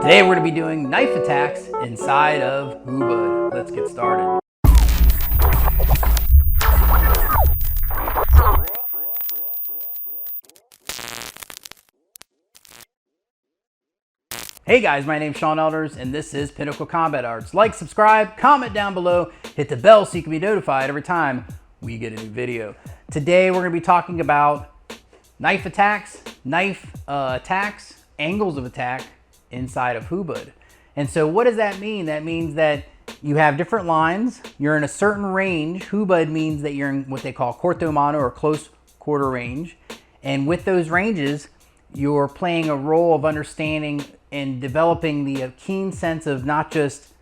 Today we're going to be doing knife attacks inside of Hubud. Let's get started. Hey guys, my name's Sean Elders and this is Pinnacle Combat Arts. Like, subscribe, comment down below, hit the bell so you can be notified every time we get a new video. Today we're going to be talking about knife attacks, angles of attack inside of Hubud. And so what does that mean? That means that you have different lines, you're in a certain range. Hubud means that you're in what they call corto mano or close quarter range. And with those ranges, you're playing a role of understanding and developing the keen sense of not just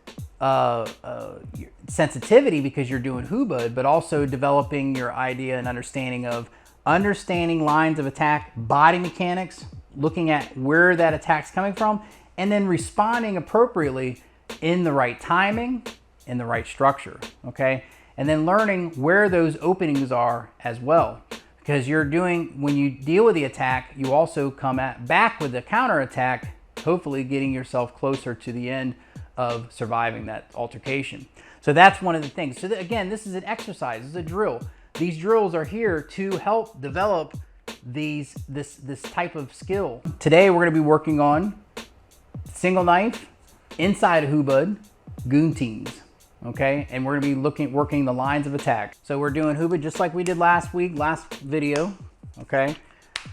sensitivity because you're doing Hubud, but also developing your idea and understanding of lines of attack, body mechanics, looking at where that attack's coming from, and then responding appropriately in the right timing, in the right structure, okay? And then learning where those openings are as well. Because when you deal with the attack, you also come back with the counter attack, hopefully getting yourself closer to the end of surviving that altercation. So that's one of the things. So again, this is an exercise, this is a drill. These drills are here to help develop this type of skill. Today we're going to be working on single knife inside of Hubud goon teams. Okay, and we're going to be working the lines of attack. So we're doing Hubud just like we did last video. Okay,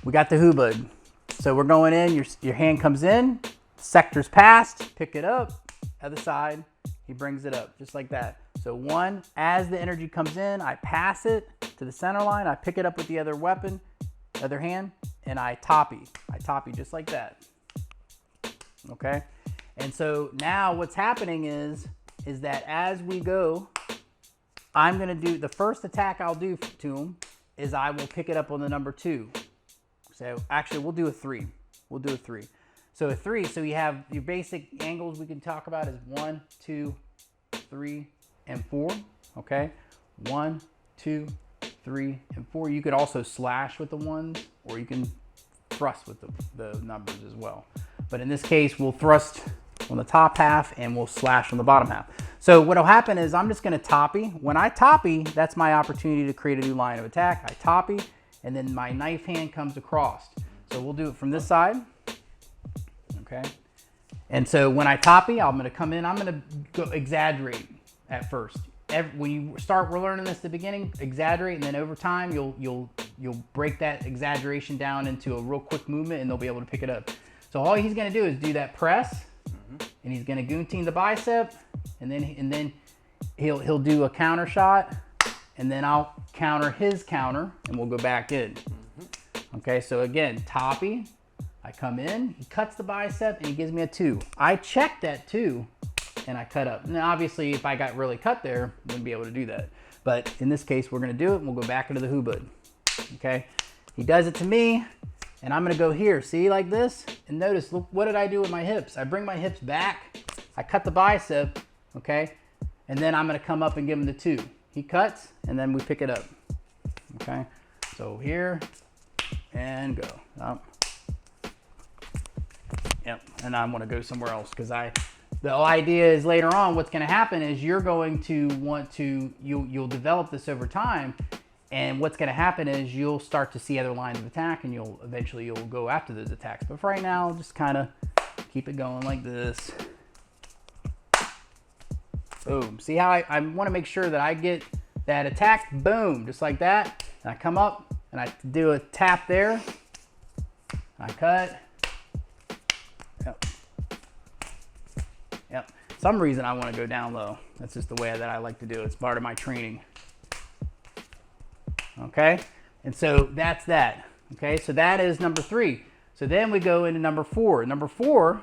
we got the Hubud. So we're going in, your hand comes in, sector's passed, pick it up, other side, he brings it up, just like that. So one, as the energy comes in, I pass it to the center line, I pick it up with the other weapon, other hand, and I toppy just like that. Okay, and so now what's happening is that as we go, I'm gonna do, the first attack I'll do to him is I will pick it up on the number 2. So actually we'll do a 3. So a 3, so you have your basic angles we can talk about is 1, 2, 3, and 4, okay? 1, 2, 3, and 4. You could also slash with the ones, or you can thrust with the numbers as well. But in this case, we'll thrust on the top half and we'll slash on the bottom half. So what'll happen is I'm just gonna toppy. When I toppy, that's my opportunity to create a new line of attack. I toppy, and then my knife hand comes across. So we'll do it from this side, okay? And so when I toppy, I'm gonna come in, I'm gonna go exaggerate at first. When you start learning this at the beginning, exaggerate, and then over time, you'll break that exaggeration down into a real quick movement and they'll be able to pick it up. So all he's gonna do is do that press, and he's gonna goon team the bicep, and then he'll do a counter shot, and then I'll counter his counter, and we'll go back in. Okay, so again, toppy, I come in, he cuts the bicep, and he gives me a 2. I check that 2, and I cut up. Now, obviously, if I got really cut there, I wouldn't be able to do that. But in this case, we're gonna do it, and we'll go back into the Hubud. Okay, he does it to me, and I'm gonna go here, see, like this? And notice, look, what did I do with my hips? I bring my hips back, I cut the bicep, okay? And then I'm gonna come up and give him the 2. He cuts, and then we pick it up, okay? So here, and go, up. Yep, and I'm gonna go somewhere else, because the idea is later on, what's gonna happen is you're going to want to, you'll develop this over time, and what's gonna happen is you'll start to see other lines of attack, and eventually you'll go after those attacks. But for right now, just kind of keep it going like this. Boom. See how I want to make sure that I get that attack, boom, just like that. And I come up and I do a tap there. I cut. Yep. Yep. Some reason I want to go down low. That's just the way that I like to do it. It's part of my training. Okay. And so that's that. Okay. So that is number 3. So then we go into number 4. Number 4,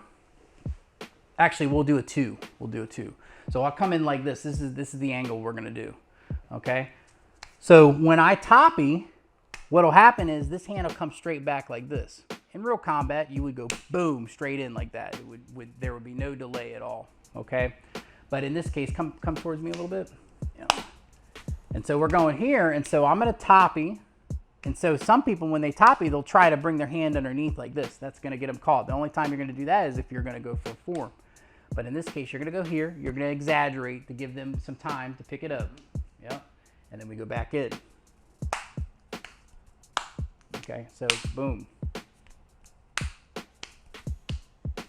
actually we'll do a 2. We'll do a 2. So I'll come in like this. This is the angle we're gonna do, okay? So when I toppy, what'll happen is this hand will come straight back like this. In real combat, you would go boom, straight in like that. There would be no delay at all, okay? But in this case, come towards me a little bit. Yeah. And so we're going here, and so I'm gonna toppy, And so some people, when they toppy, they'll try to bring their hand underneath like this. That's going to get them caught. The only time you're going to do that is if you're going to go for a form. But in this case, you're going to go here. You're going to exaggerate to give them some time to pick it up. Yep. And then we go back in. Okay, so boom.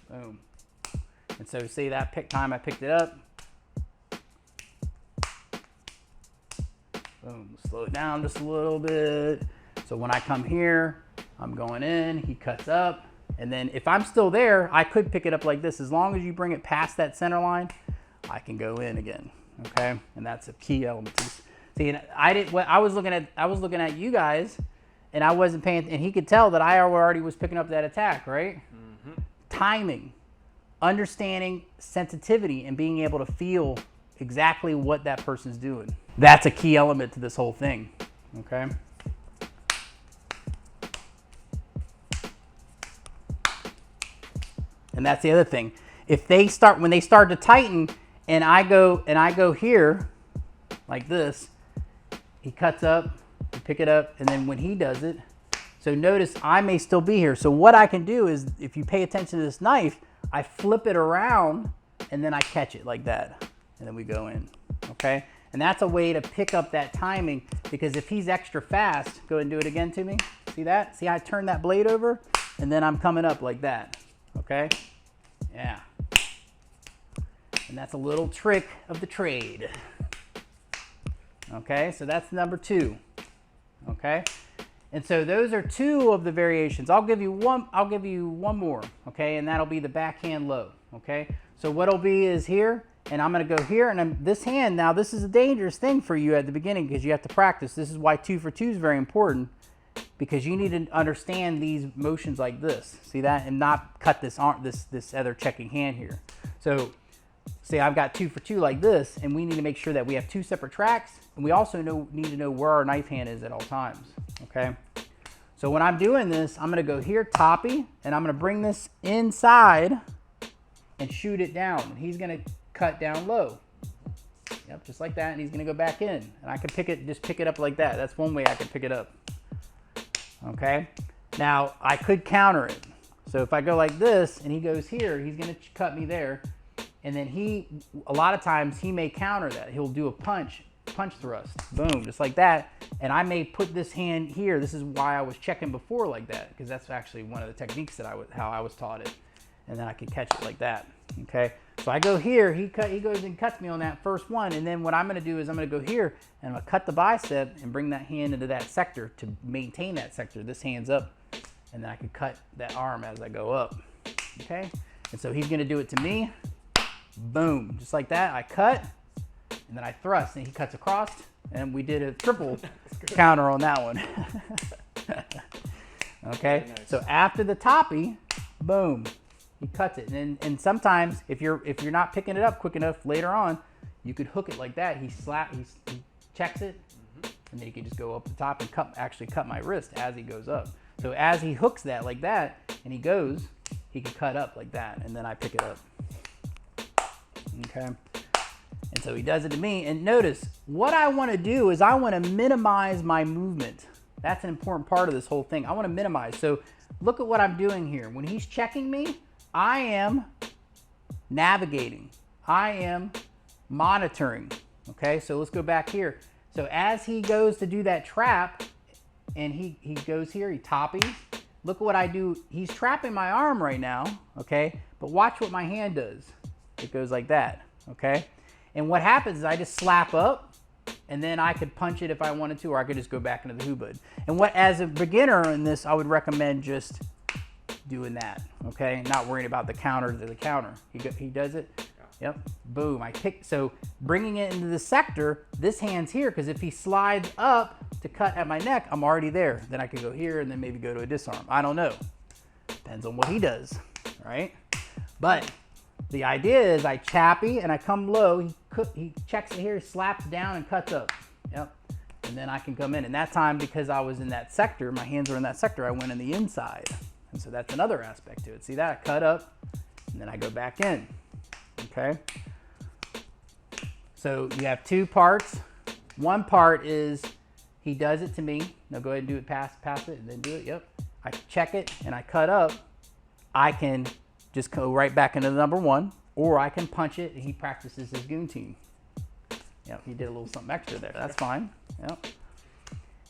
Boom. And so see that time I picked it up. Boom, slow it down just a little bit. So when I come here, I'm going in, he cuts up. And then if I'm still there, I could pick it up like this. As long as you bring it past that center line, I can go in again, okay? And that's a key element. See, and I was looking at you guys, and I wasn't paying, and he could tell that I already was picking up that attack, right? Mm-hmm. Timing, understanding sensitivity, and being able to feel exactly what that person's doing. That's a key element to this whole thing, okay? And that's the other thing. When they start to tighten, and I go here, like this, he cuts up, you pick it up, and then when he does it, so notice I may still be here. So what I can do is, if you pay attention to this knife, I flip it around, and then I catch it like that, and then we go in, okay? And that's a way to pick up that timing, because if he's extra fast, go ahead and do it again to me. See that? See how I turn that blade over, and then I'm coming up like that. Okay, yeah, and that's a little trick of the trade. Okay, so that's number 2. Okay, and so those are 2 of the variations. I'll give you one more. Okay, and that'll be the backhand low. Okay, so what'll be is here, and I'm going to go here, and this hand now. This is a dangerous thing for you at the beginning because you have to practice. This is why 2 for 2 is very important. Because you need to understand these motions like this, see that, and not cut this other checking hand here. So, see, I've got 2 for 2 like this, and we need to make sure that we have 2 separate tracks, and we also need to know where our knife hand is at all times. Okay. So when I'm doing this, I'm going to go here, toppy, and I'm going to bring this inside and shoot it down. And he's going to cut down low. Yep, just like that, and he's going to go back in, and I can just pick it up like that. That's one way I can pick it up. Okay, now I could counter it. So if I go like this and he goes here, he's going to cut me there. And then a lot of times he may counter that. He'll do a punch thrust, boom, just like that. And I may put this hand here. This is why I was checking before like that, because that's actually one of the techniques that how I was taught it. And then I could catch it like that. Okay, so I go here, he goes and cuts me on that first one, and then what I'm going to do is I'm going to go here and I'm going to cut the bicep and bring that hand into that sector to maintain that sector. This hand's up, and then I can cut that arm as I go up. Okay, and so he's going to do it to me. Boom, just like that. I cut, and then I thrust, and he cuts across, and we did a triple counter on that one. Okay, nice. So after the toppy, boom. He cuts it, and sometimes if you're not picking it up quick enough later on, you could hook it like that. He checks it, and then he can just go up the top and actually cut my wrist as he goes up. So as he hooks that like that, and he can cut up like that, and then I pick it up. Okay, and so he does it to me. And notice what I want to do is I want to minimize my movement. That's an important part of this whole thing. I want to minimize. So look at what I'm doing here. When he's checking me, I am navigating. I am monitoring. Okay, so let's go back here. So as he goes to do that trap, and he goes here, he toppies. Look at what I do. He's trapping my arm right now, okay? But watch what my hand does. It goes like that, okay? And what happens is I just slap up, and then I could punch it if I wanted to, or I could just go back into the Hubud. And as a beginner in this, I would recommend just doing that, okay? Not worrying about the counter to the counter. He does it. Yep, boom, so bringing it into the sector, this hand's here, because if he slides up to cut at my neck, I'm already there. Then I could go here and then maybe go to a disarm. I don't know. Depends on what he does, right? But the idea is I chappy and I come low, he checks it here, slaps down and cuts up. Yep, and then I can come in. And that time, because I was in that sector, my hands were in that sector, I went in the inside. And so that's another aspect to it. See that? I cut up, and then I go back in. Okay? So you have 2 parts. One part is he does it to me. Now go ahead and do it, pass it, and then do it, yep. I check it and I cut up. I can just go right back into the number 1, or I can punch it and he practices his goon team. Yep, he did a little something extra there, that's fine, yep.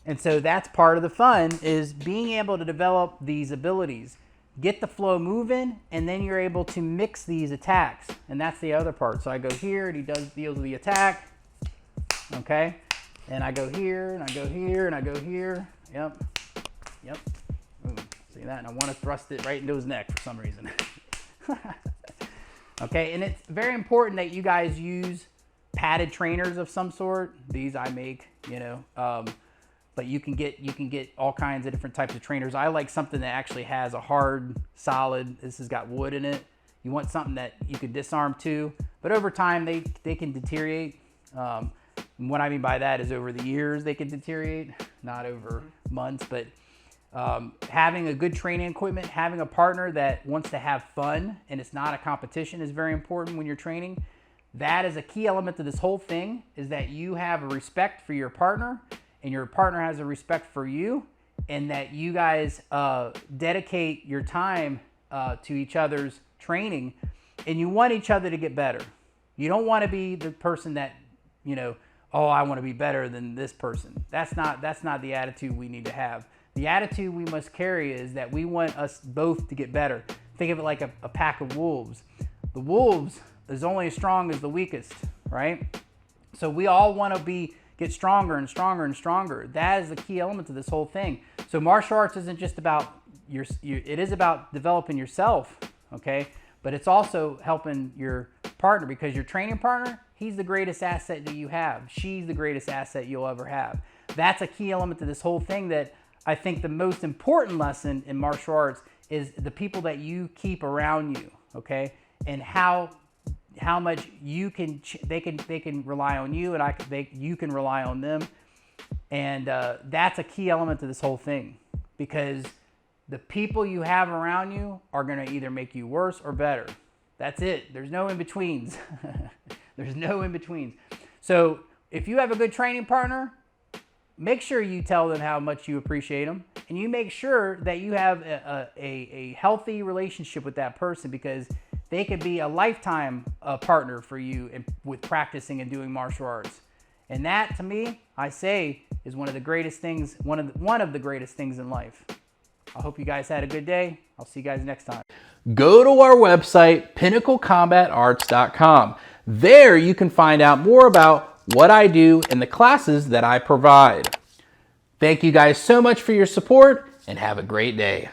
And so that's part of the fun, is being able to develop these abilities. Get the flow moving, and then you're able to mix these attacks. And that's the other part. So I go here, and he deals with the attack. Okay? And I go here, and I go here, and I go here. Yep. Yep. Ooh, see that? And I want to thrust it right into his neck for some reason. Okay, and it's very important that you guys use padded trainers of some sort. These I make, you know. But you can get all kinds of different types of trainers. I like something that actually has a hard, solid, this has got wood in it. You want something that you could disarm too. But over time, they can deteriorate. What I mean by that is over the years, they can deteriorate, not over months. But having a good training equipment, having a partner that wants to have fun and it's not a competition is very important when you're training. That is a key element to this whole thing, is that you have a respect for your partner, and your partner has a respect for you, and that you guys dedicate your time to each other's training, and you want each other to get better. You don't want to be the person that, you know, oh, I want to be better than this person. That's not the attitude we need to have. The attitude we must carry is that we want us both to get better. Think of it like a pack of wolves. The wolves is only as strong as the weakest, right? So we all want to get stronger and stronger and stronger. That is the key element to this whole thing. So martial arts isn't just about it is about developing yourself, okay? But it's also helping your partner, because your training partner, he's the greatest asset that you have. She's the greatest asset you'll ever have. That's a key element to this whole thing, that I think the most important lesson in martial arts is the people that you keep around you, okay? And how much they can rely on you, and you can rely on them. And that's a key element to this whole thing, because the people you have around you are going to either make you worse or better. That's it. There's no in-betweens. There's no in-betweens. So if you have a good training partner, make sure you tell them how much you appreciate them, and you make sure that you have a healthy relationship with that person, because they could be a lifetime partner for you with practicing and doing martial arts. And that, to me, I say, is one of the greatest things, one of the greatest things in life. I hope you guys had a good day. I'll see you guys next time. Go to our website, pinnaclecombatarts.com. There you can find out more about what I do and the classes that I provide. Thank you guys so much for your support, and have a great day.